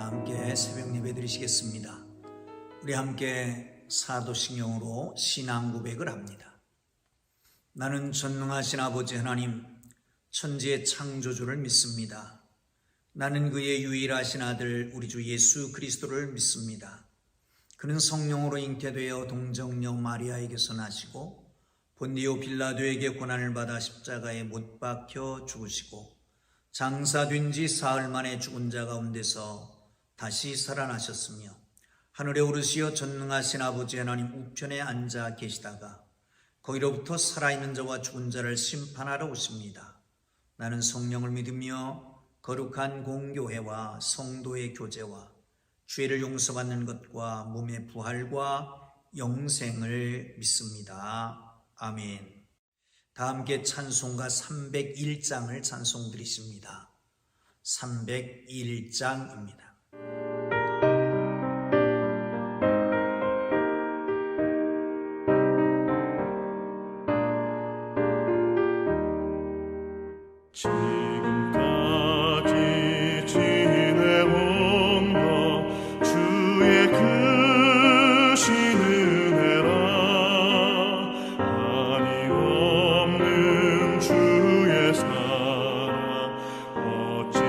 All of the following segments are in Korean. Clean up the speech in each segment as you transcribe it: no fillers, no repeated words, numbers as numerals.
다 함께 새벽 예배 드리시겠습니다. 우리 함께 사도신경으로 신앙 고백을 합니다. 나는 전능하신 아버지 하나님, 천지의 창조주를 믿습니다. 나는 그의 유일하신 아들 우리 주 예수 그리스도를 믿습니다. 그는 성령으로 잉태되어 동정녀 마리아에게서 나시고 본디오 빌라도에게 고난을 받아 십자가에 못 박혀 죽으시고 장사된 지 사흘 만에 죽은 자 가운데서 다시 살아나셨으며 하늘에 오르시어 전능하신 아버지 하나님 우편에 앉아 계시다가 거기로부터 살아있는 자와 죽은 자를 심판하러 오십니다. 나는 성령을 믿으며 거룩한 공교회와 성도의 교제와 죄를 용서받는 것과 몸의 부활과 영생을 믿습니다. 아멘. 다 함께 찬송가 301장을 찬송 드리십니다. 301장입니다. 지금까지 지내온 것 주의 크신 은혜라. 한이 없는 주의 사랑 어찌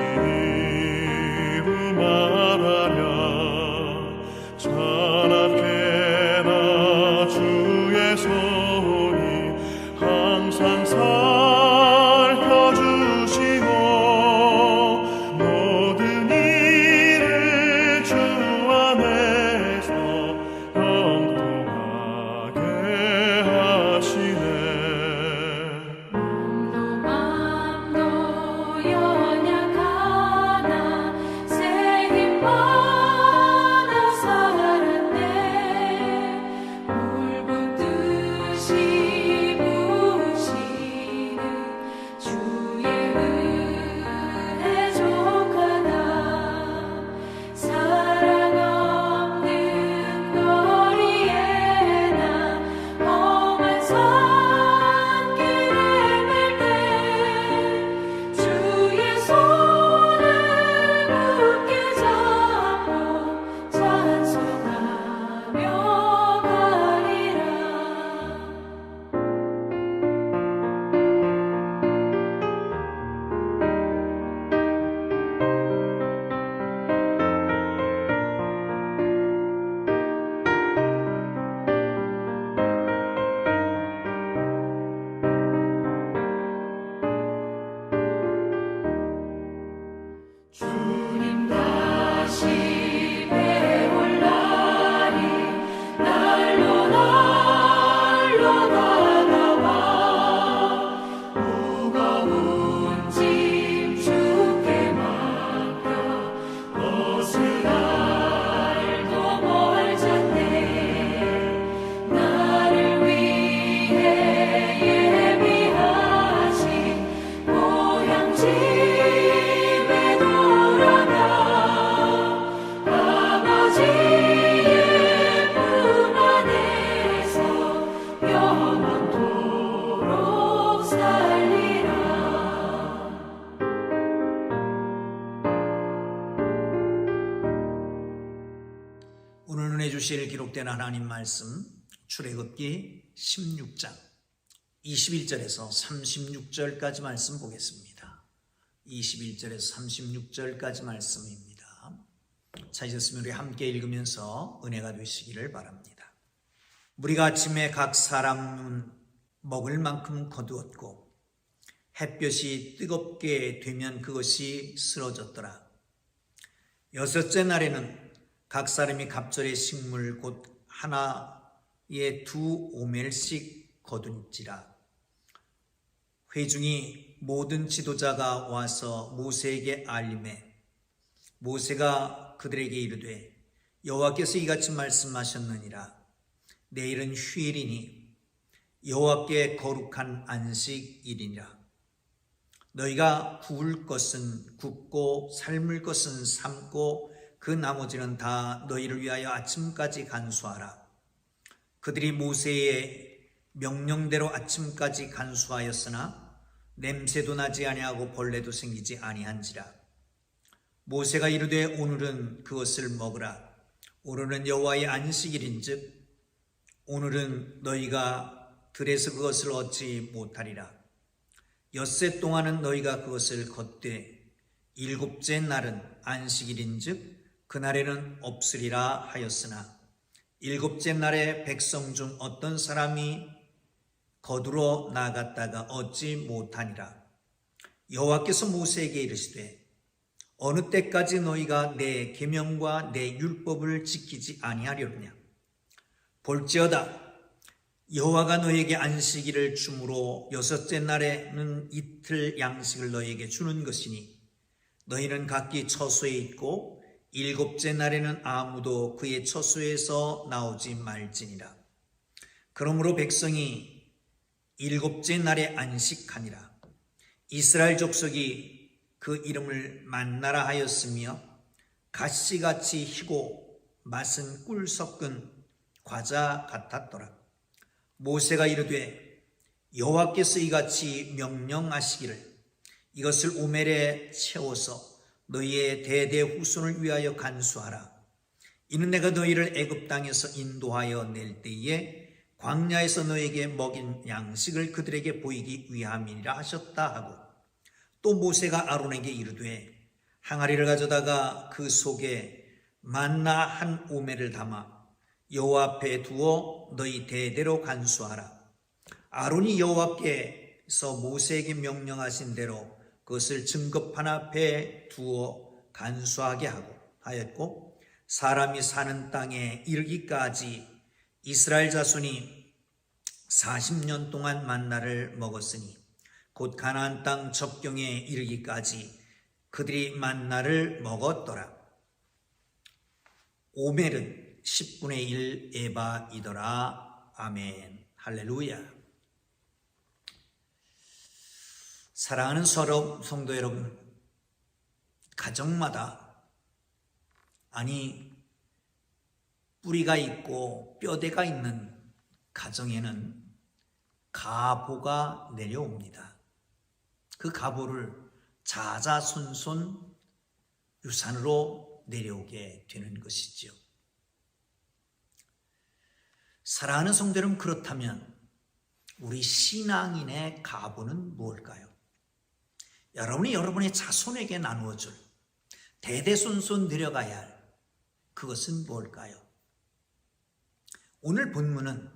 이루 말하랴. 찬악해나 주의 손이 항상 오늘 은혜 주실 기록된 하나님 말씀 출애굽기 16장 21절에서 36절까지 말씀 보겠습니다. 21절에서 36절까지 말씀입니다. 찾으셨으면 우리 함께 읽으면서 은혜가 되시기를 바랍니다. 무리가 아침에 각 사람 먹을 만큼 거두었고 햇볕이 뜨겁게 되면 그것이 쓰러졌더라. 여섯째 날에는 각 사람이 갑절의 식물 곧 하나에 2오멜씩 거둔지라. 회중이 모든 지도자가 와서 모세에게 알림해 모세가 그들에게 이르되 여호와께서 이같이 말씀하셨느니라. 내일은 휴일이니 여호와께 거룩한 안식일이니라. 너희가 구울 것은 굽고 삶을 것은 삶고 그 나머지는 다 너희를 위하여 아침까지 간수하라. 그들이 모세의 명령대로 아침까지 간수하였으나 냄새도 나지 아니하고 벌레도 생기지 아니한지라. 모세가 이르되 오늘은 그것을 먹으라. 오늘은 여호와의 안식일인즉 오늘은 너희가 들에서 그것을 얻지 못하리라. 엿새 동안은 너희가 그것을 걷되 일곱째 날은 안식일인즉 그날에는 없으리라 하였으나 일곱째 날에 백성 중 어떤 사람이 거두러 나갔다가 얻지 못하니라. 여호와께서 모세에게 이르시되 어느 때까지 너희가 내 계명과 내 율법을 지키지 아니하려느냐. 볼지어다 여호와가 너희에게 안식일을 주므로 여섯째 날에는 이틀 양식을 너희에게 주는 것이니 너희는 각기 처소에 있고 일곱째 날에는 아무도 그의 처소에서 나오지 말지니라. 그러므로 백성이 일곱째 날에 안식하니라. 이스라엘 족속이 그 이름을 만나라 하였으며 가시같이 희고 맛은 꿀 섞은 과자 같았더라. 모세가 이르되 여호와께서 이같이 명령하시기를 이것을 오멜에 채워서 너희의 대대 후손을 위하여 간수하라. 이는 내가 너희를 애굽 땅에서 인도하여 낼 때에 광야에서 너희에게 먹인 양식을 그들에게 보이기 위함이니라 하셨다 하고 또 모세가 아론에게 이르되 항아리를 가져다가 그 속에 만나 한 오멜을 담아 여호와 앞에 두어 너희 대대로 간수하라. 아론이 여호와께서 모세에게 명령하신 대로 그것을 증거판 앞에 두어 간수하게 하였고 사람이 사는 땅에 이르기까지 이스라엘 자손이 40년 동안 만나를 먹었으니 곧 가나안 땅 접경에 이르기까지 그들이 만나를 먹었더라. 오멜은 10분의 1 에바이더라. 아멘. 할렐루야. 사랑하는 성도 여러분, 가정마다 뿌리가 있고 뼈대가 있는 가정에는 가보가 내려옵니다. 그 가보를 자자손손 유산으로 내려오게 되는 것이지요. 사랑하는 성도 여러분, 그렇다면 우리 신앙인의 가보는 무엇일까요? 여러분이 여러분의 자손에게 나누어줄 대대손손 내려가야 할 그것은 무엇일까요? 오늘 본문은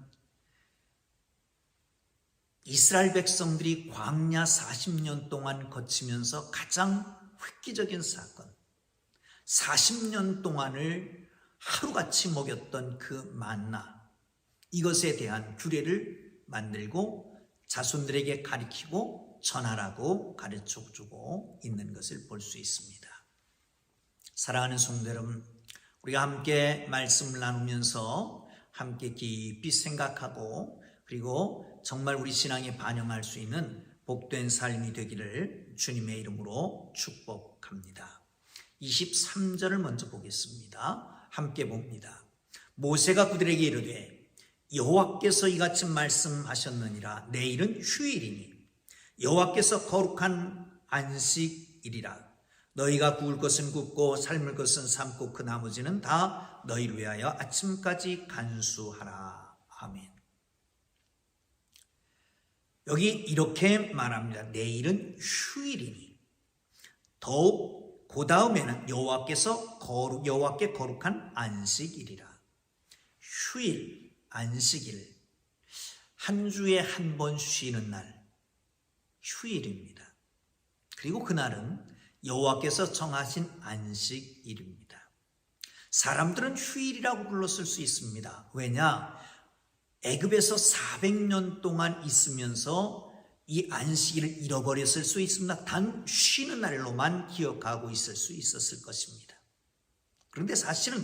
이스라엘 백성들이 광야 40년 동안 거치면서 가장 획기적인 사건, 40년 동안을 하루같이 먹였던 그 만나, 이것에 대한 규례를 만들고 자손들에게 가르치고 전하라고 가르쳐주고 있는 것을 볼 수 있습니다. 사랑하는 성도 여러분, 우리가 함께 말씀을 나누면서 함께 깊이 생각하고 그리고 정말 우리 신앙에 반영할 수 있는 복된 삶이 되기를 주님의 이름으로 축복합니다. 23절을 먼저 보겠습니다. 함께 봅니다. 모세가 그들에게 이르되 여호와께서 이같이 말씀하셨느니라. 내일은 휴일이니 여호와께서 거룩한 안식일이라. 너희가 구울 것은 굽고 삶을 것은 삶고 그 나머지는 다 너희를 위하여 아침까지 간수하라. 아멘. 여기 이렇게 말합니다. 내일은 휴일이니 더욱 그 다음에는 여호와께 거룩한 안식일이라. 휴일, 안식일, 한 주에 한 번 쉬는 날, 휴일입니다. 그리고 그날은 여호와께서 정하신 안식일입니다. 사람들은 휴일이라고 불렀을 수 있습니다. 왜냐? 애굽에서 400년 동안 있으면서 이 안식일을 잃어버렸을 수 있습니다. 단 쉬는 날로만 기억하고 있을 수 있었을 것입니다. 그런데 사실은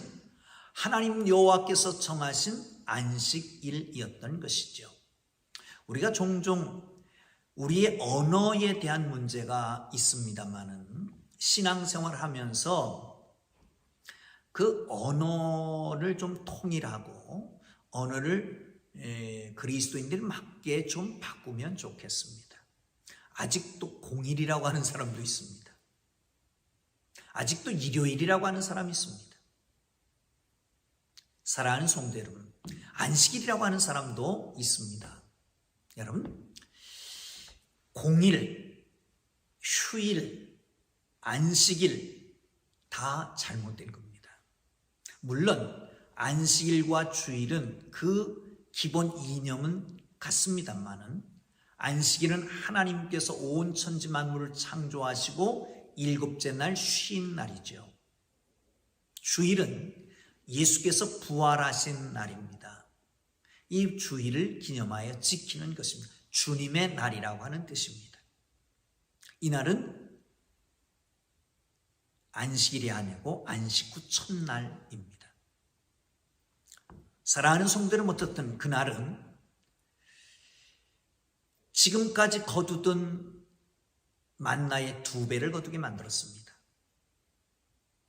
하나님 여호와께서 정하신 안식일이었던 것이죠. 우리가 종종 우리의 언어에 대한 문제가 있습니다만은 신앙생활을 하면서 그 언어를 좀 통일하고 언어를 그리스도인들 맞게 좀 바꾸면 좋겠습니다. 아직도 공일이라고 하는 사람도 있습니다. 아직도 일요일이라고 하는 사람이 있습니다. 사랑하는 성도 여러분, 안식일이라고 하는 사람도 있습니다. 여러분, 공일, 휴일, 안식일 다 잘못된 겁니다. 물론 안식일과 주일은 그 기본 이념은 같습니다만은 안식일은 하나님께서 온 천지 만물을 창조하시고 일곱째 날 쉰 날이죠. 주일은 예수께서 부활하신 날입니다. 이 주일을 기념하여 지키는 것입니다. 주님의 날이라고 하는 뜻입니다. 이 날은 안식일이 아니고 안식 후 첫날입니다. 사랑하는 성도들은 어떻든 그날은 지금까지 거두던 만나의 2배를 거두게 만들었습니다.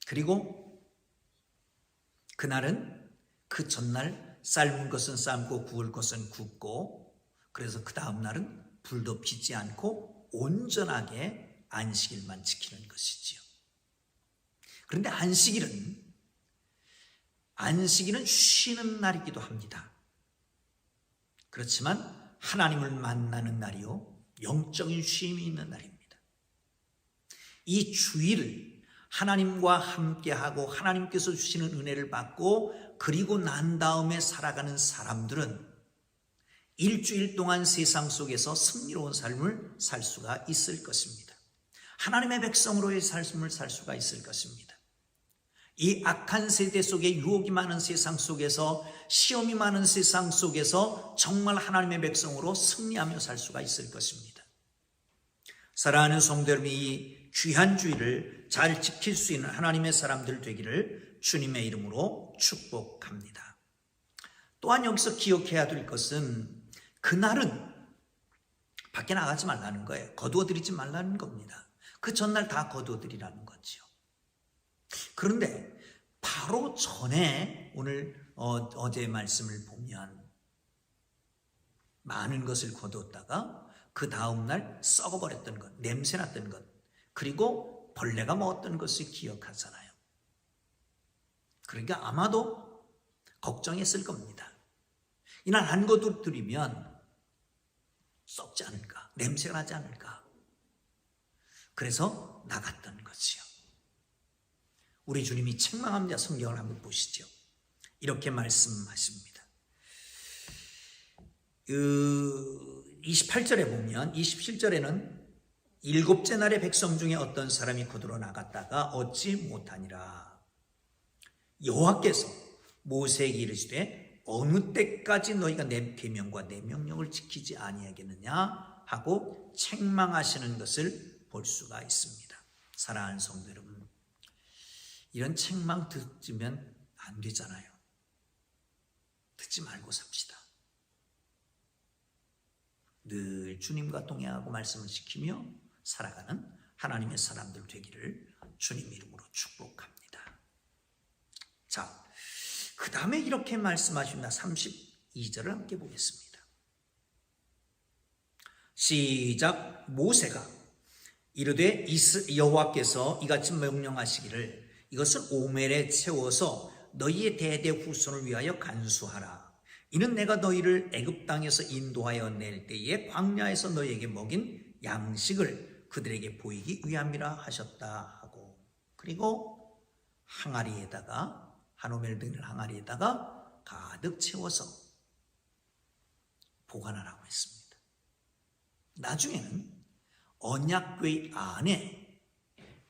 그리고 그날은 그 전날 삶은 것은 삶고 구울 것은 굽고, 그래서 그 다음 날은 불도 피지 않고 온전하게 안식일만 지키는 것이지요. 그런데 안식일은 쉬는 날이기도 합니다. 그렇지만 하나님을 만나는 날이요, 영적인 쉼이 있는 날입니다. 이 주일을 하나님과 함께하고 하나님께서 주시는 은혜를 받고 그리고 난 다음에 살아가는 사람들은 일주일 동안 세상 속에서 승리로운 삶을 살 수가 있을 것입니다. 하나님의 백성으로의 삶을 살 수가 있을 것입니다. 이 악한 세대 속에 유혹이 많은 세상 속에서, 시험이 많은 세상 속에서 정말 하나님의 백성으로 승리하며 살 수가 있을 것입니다. 사랑하는 성도 여러분, 이 귀한 주일을 잘 지킬 수 있는 하나님의 사람들 되기를 주님의 이름으로 축복합니다. 또한 여기서 기억해야 될 것은 그날은 밖에 나가지 말라는 거예요. 거두어드리지 말라는 겁니다. 그 전날 다 거두어드리라는 거죠. 그런데 바로 전에 오늘 어제의 말씀을 보면 많은 것을 거두었다가 그 다음날 썩어버렸던 것, 냄새났던 것, 그리고 벌레가 먹었던 것을 기억하잖아요. 그러니까 아마도 걱정했을 겁니다. 이날 안 거두드리면 썩지 않을까, 냄새가 나지 않을까. 그래서 나갔던 거지요. 우리 주님이 책망합니다. 성경을 한번 보시죠. 이렇게 말씀하십니다. 28절에 보면, 27절에는 일곱째 날의 백성 중에 어떤 사람이 거두러 나갔다가 얻지 못하니라. 여호와께서 모세에게 이르시되 어느 때까지 너희가 내 계명과 내 명령을 지키지 아니하겠느냐 하고 책망하시는 것을 볼 수가 있습니다. 사랑하는 성도 여러분, 이런 책망 듣으면 안 되잖아요. 듣지 말고 삽시다. 늘 주님과 동행하고 말씀을 지키며 살아가는 하나님의 사람들 되기를 주님 이름으로 축복합니다. 자, 그 다음에 이렇게 말씀하십니다. 32절을 함께 보겠습니다. 시작. 모세가 이르되 여호와께서 이같이 명령하시기를 이것을 오멜에 채워서 너희의 대대 후손을 위하여 간수하라. 이는 내가 너희를 애굽 땅에서 인도하여 낼 때에 광야에서 너희에게 먹인 양식을 그들에게 보이기 위함이라 하셨다 하고, 그리고 항아리에다가, 한 오멜 등을 항아리에다가 가득 채워서 보관하라고 했습니다. 나중에는 언약궤 안에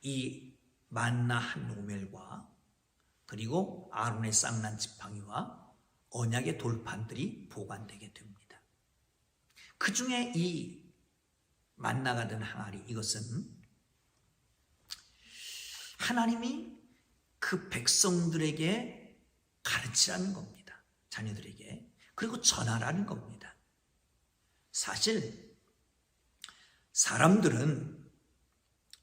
이 만나 한 오멜과 그리고 아론의 쌍난 지팡이와 언약의 돌판들이 보관되게 됩니다. 그 중에 이 만나가 든 항아리, 이것은 하나님이 그 백성들에게 가르치라는 겁니다. 자녀들에게. 그리고 전하라는 겁니다. 사실 사람들은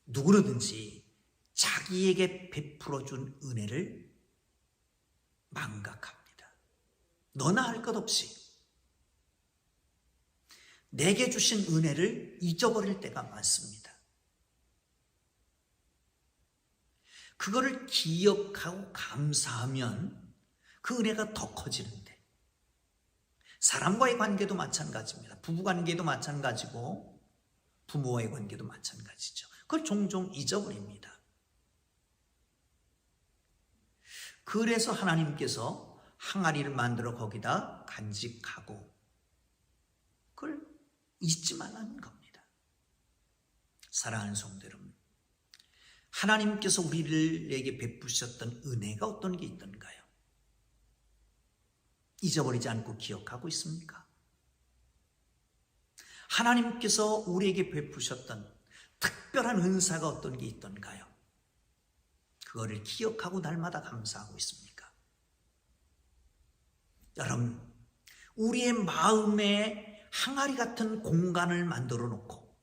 누구든지 자기에게 베풀어준 은혜를 망각합니다. 너나 할 것 없이 내게 주신 은혜를 잊어버릴 때가 많습니다. 그거를 기억하고 감사하면 그 은혜가 더 커지는데, 사람과의 관계도 마찬가지입니다. 부부관계도 마찬가지고 부모와의 관계도 마찬가지죠. 그걸 종종 잊어버립니다. 그래서 하나님께서 항아리를 만들어 거기다 간직하고 그걸 잊지 말라는 겁니다. 사랑하는 성도 여러분, 하나님께서 우리에게 베푸셨던 은혜가 어떤 게 있던가요? 잊어버리지 않고 기억하고 있습니까? 하나님께서 우리에게 베푸셨던 특별한 은사가 어떤 게 있던가요? 그거를 기억하고 날마다 감사하고 있습니까? 여러분, 우리의 마음에 항아리 같은 공간을 만들어 놓고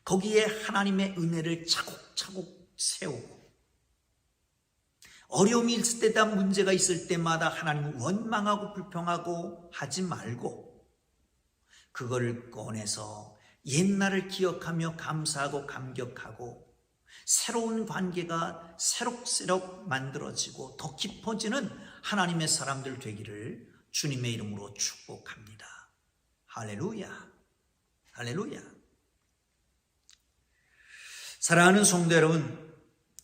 거기에 하나님의 은혜를 차곡차곡 세우고, 어려움이 있을 때다, 문제가 있을 때마다 하나님을 원망하고 불평하고 하지 말고 그걸 꺼내서 옛날을 기억하며 감사하고 감격하고 새로운 관계가 새록새록 만들어지고 더 깊어지는 하나님의 사람들 되기를 주님의 이름으로 축복합니다. 할렐루야, 할렐루야. 사랑하는 성도 여러분,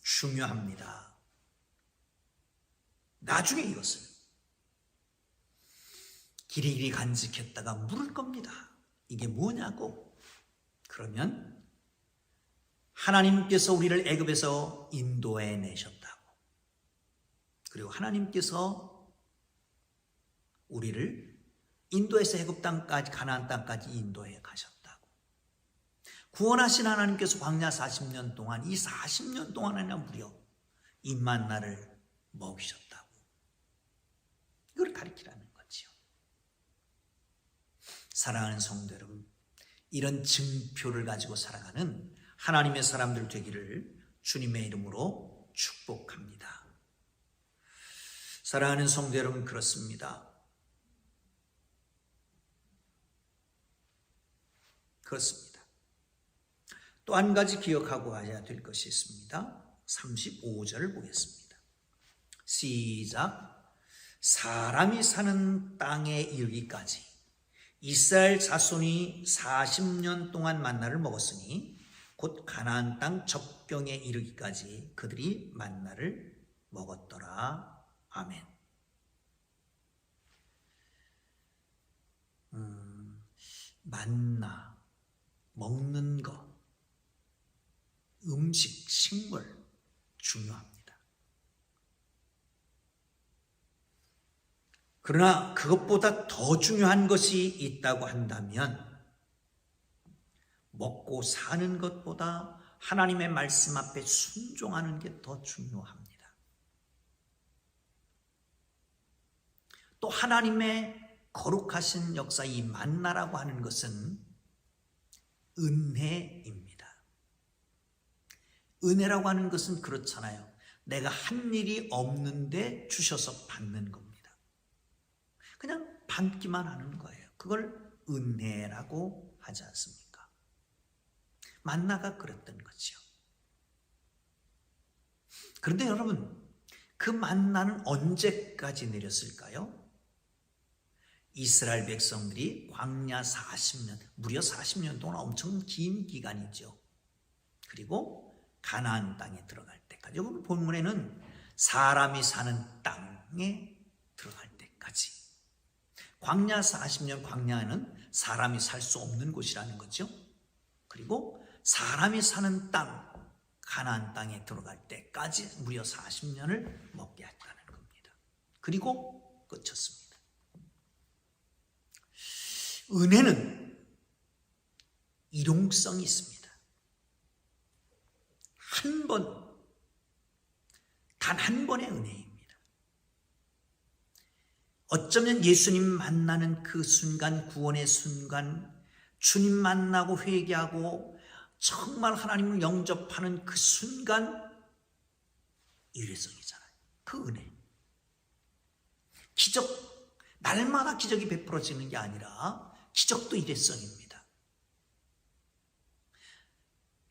중요합니다. 나중에 이것을 길이길이 간직했다가 물을 겁니다. 이게 뭐냐고. 그러면 하나님께서 우리를 애굽에서 인도해 내셨다고, 그리고 하나님께서 우리를 인도에서 애굽 땅까지, 가나안 땅까지 인도해 가셨다고, 구원하신 하나님께서 광야 40년 동안, 이 40년 동안이나 무려 이 만나를 먹이셨다고, 이걸 가리키라는 거지요. 사랑하는 성도 여러분, 이런 증표를 가지고 살아가는 하나님의 사람들 되기를 주님의 이름으로 축복합니다. 사랑하는 성도 여러분, 그렇습니다. 그렇습니다. 또 한 가지 기억하고 가야 될 것이 있습니다. 35절을 보겠습니다. 시작. 사람이 사는 땅에 이르기까지 이스라엘 자손이 40년 동안 만나를 먹었으니 곧 가나안 땅 접경에 이르기까지 그들이 만나를 먹었더라. 아멘. 만나, 먹는 것, 음식, 식물 중요합니다. 그러나 그것보다 더 중요한 것이 있다고 한다면 먹고 사는 것보다 하나님의 말씀 앞에 순종하는 게 더 중요합니다. 또 하나님의 거룩하신 역사, 이 만나라고 하는 것은 은혜입니다. 은혜라고 하는 것은 그렇잖아요. 내가 한 일이 없는데 주셔서 받는 겁니다. 그냥 받기만 하는 거예요. 그걸 은혜라고 하지 않습니까? 만나가 그랬던 거죠. 그런데 여러분, 그 만나는 언제까지 내렸을까요? 이스라엘 백성들이 광야 40년, 무려 40년 동안 엄청 긴 기간이죠. 그리고 가나안 땅에 들어갈 때까지, 여기 본문에는 사람이 사는 땅에 들어갈 때까지. 광야 40년, 광야는 사람이 살 수 없는 곳이라는 거죠. 그리고 사람이 사는 땅, 가나안 땅에 들어갈 때까지 무려 40년을 먹게 했다는 겁니다. 그리고 끝쳤습니다. 은혜는 일용성이 있습니다. 한 번, 단 한 번의 은혜입니다. 어쩌면 예수님 만나는 그 순간, 구원의 순간, 주님 만나고 회개하고 정말 하나님을 영접하는 그 순간, 일회성이잖아요. 그 은혜. 기적, 날마다 기적이 베풀어지는 게 아니라 기적도 일회성입니다.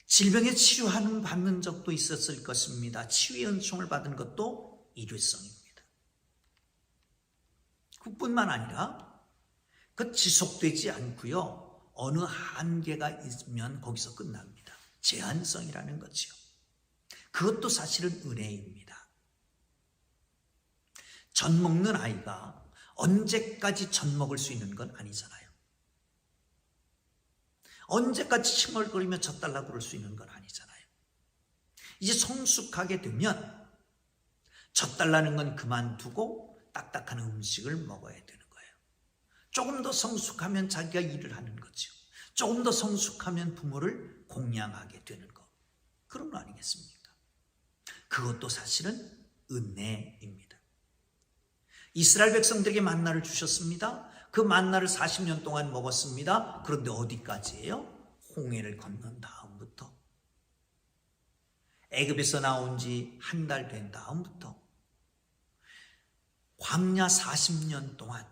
질병에 치료하는 받는 적도 있었을 것입니다. 치유의 은총을 받은 것도 일회성입니다. 그뿐만 아니라 그 지속되지 않고요. 어느 한계가 있으면 거기서 끝납니다. 제한성이라는 거죠. 그것도 사실은 은혜입니다. 젖 먹는 아이가 언제까지 젖 먹을 수 있는 건 아니잖아요. 언제까지 칭얼거리며 젖 달라고 그럴 수 있는 건 아니잖아요. 이제 성숙하게 되면 젖 달라는 건 그만두고 딱딱한 음식을 먹어야 되는 거예요. 조금 더 성숙하면 자기가 일을 하는 거죠. 조금 더 성숙하면 부모를 공양하게 되는 거. 그런 거 아니겠습니까? 그것도 사실은 은혜입니다. 이스라엘 백성들에게 만나를 주셨습니다. 그 만나를 40년 동안 먹었습니다. 그런데 어디까지예요? 홍해를 건넌 다음부터, 애굽에서 나온 지 한 달 된 다음부터, 광야 40년 동안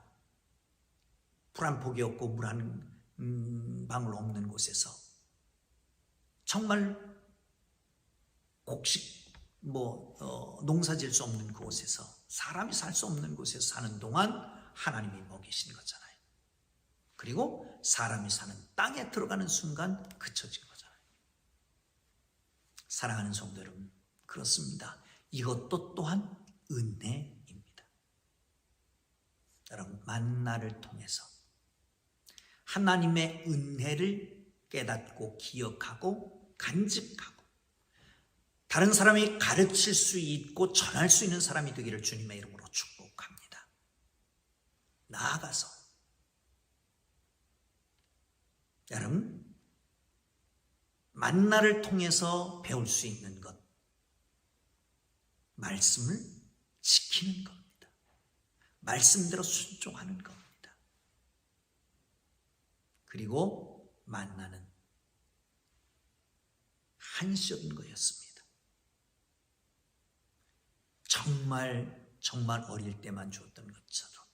불 한 폭이 없고 물 한 방울 없는 곳에서 정말 곡식 농사 지을 수 없는 곳에서, 사람이 살 수 없는 곳에서 사는 동안 하나님이 먹이신 거잖아요. 그리고 사람이 사는 땅에 들어가는 순간 그쳐진 거잖아요. 사랑하는 성도 여러분, 그렇습니다. 이것도 또한 은혜입니다. 여러분, 만나를 통해서 하나님의 은혜를 깨닫고 기억하고 간직하고 다른 사람이 가르칠 수 있고 전할 수 있는 사람이 되기를 주님의 이름으로 축복합니다. 나아가서 여러분, 만나를 통해서 배울 수 있는 것, 말씀을 지키는 겁니다. 말씀대로 순종하는 겁니다. 그리고 만나는 한시적인 거였습니다. 정말 어릴 때만 주었던 것처럼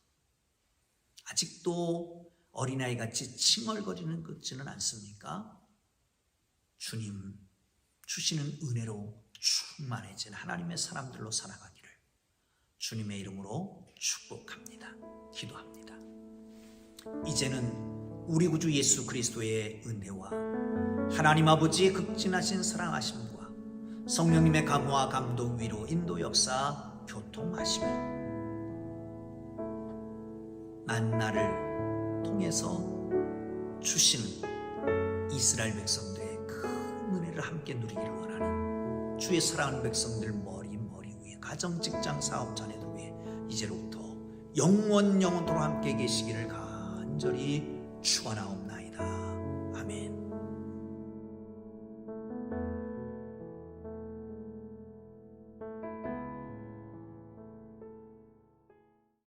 아직도 어린아이 같이 칭얼거리는 것지는 않습니까? 주님 주시는 은혜로 충만해진 하나님의 사람들로 살아가기를 주님의 이름으로 축복합니다. 기도합니다. 이제는 우리 구주 예수 그리스도의 은혜와 하나님 아버지의 극진하신 사랑하심과 성령님의 감화와 감동, 위로, 인도, 역사, 교통하심이 만나를 통해서 주시는 이스라엘 백성들의 큰 은혜를 함께 누리기를 원하는 주의 사랑하는 백성들 머리 위에, 가정, 직장, 사업, 자녀들 위해 이제로부터 영원토록 함께 계시기를 간절히 축원하옵나이다.